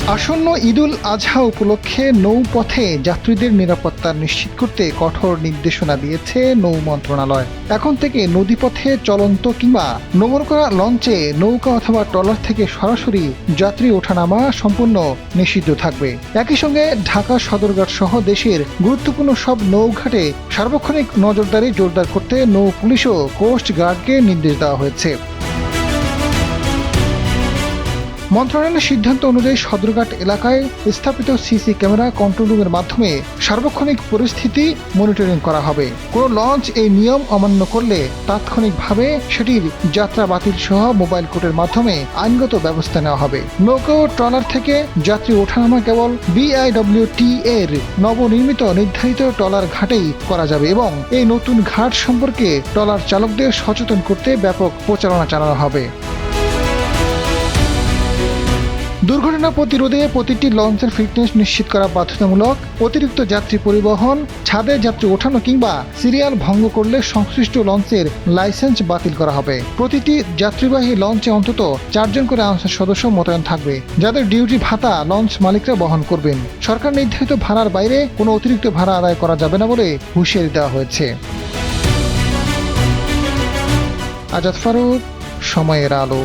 আসন্ন ঈদুল আজহা উপলক্ষে নৌপথে যাত্রীদের নিরাপত্তা নিশ্চিত করতে কঠোর নির্দেশনা দিয়েছে নৌ মন্ত্রণালয়। এখন থেকে নদীপথে চলন্ত কিংবা নোঙর করা লঞ্চে নৌকা অথবা ট্রলার থেকে সরাসরি যাত্রী ওঠানামা সম্পূর্ণ নিষিদ্ধ থাকবে। একই সঙ্গে ঢাকা সদরঘাট সহ দেশের গুরুত্বপূর্ণ সব নৌঘাটে সার্বক্ষণিক নজরদারি জোরদার করতে নৌ পুলিশ ও কোস্ট গার্ডকে নির্দেশ দেওয়া হয়েছে। মন্ত্রণালয়ের সিদ্ধান্ত অনুযায়ী সদরঘাট এলাকায় স্থাপিত সিসি ক্যামেরা কন্ট্রোল রুমের মাধ্যমে সার্বক্ষণিক পরিস্থিতি মনিটরিং করা হবে। কোনো লঞ্চ এই নিয়ম অমান্য করলে তাৎক্ষণিকভাবে সেটির যাত্রা বাতিল সহ মোবাইল কোর্টের মাধ্যমে আইনগত ব্যবস্থা নেওয়া হবে। নৌকা ও ট্রলার থেকে যাত্রী ওঠানামা কেবল BIWT এর নবনির্মিত নির্ধারিত ট্রলার ঘাটেই করা যাবে এবং এই নতুন ঘাট সম্পর্কে ট্রলার চালকদের সচেতন করতে ব্যাপক প্রচারণা চালানো হবে। দুর্ঘটনা প্রতিরোধে প্রতিটি লঞ্চের ফিটনেস নিশ্চিত করা বাধ্যতামূলক। অতিরিক্ত যাত্রী পরিবহন, ছাদে যাত্রী ওঠানো কিংবা সিরিয়াল ভঙ্গ করলে সংশ্লিষ্ট লঞ্চের লাইসেন্স বাতিল করা হবে। প্রতিটি যাত্রীবাহী লঞ্চে অন্তত 4 জন করে আনসার সদস্য মোতায়েন থাকবে, যাদের ডিউটি ভাতা লঞ্চ মালিকরা বহন করবেন। সরকার নির্ধারিত ভাড়ার বাইরে কোনো অতিরিক্ত ভাড়া আদায় করা যাবে না বলে হুঁশিয়ারি দেওয়া হয়েছে। আজাদ ফারুক, সময়ের আলো।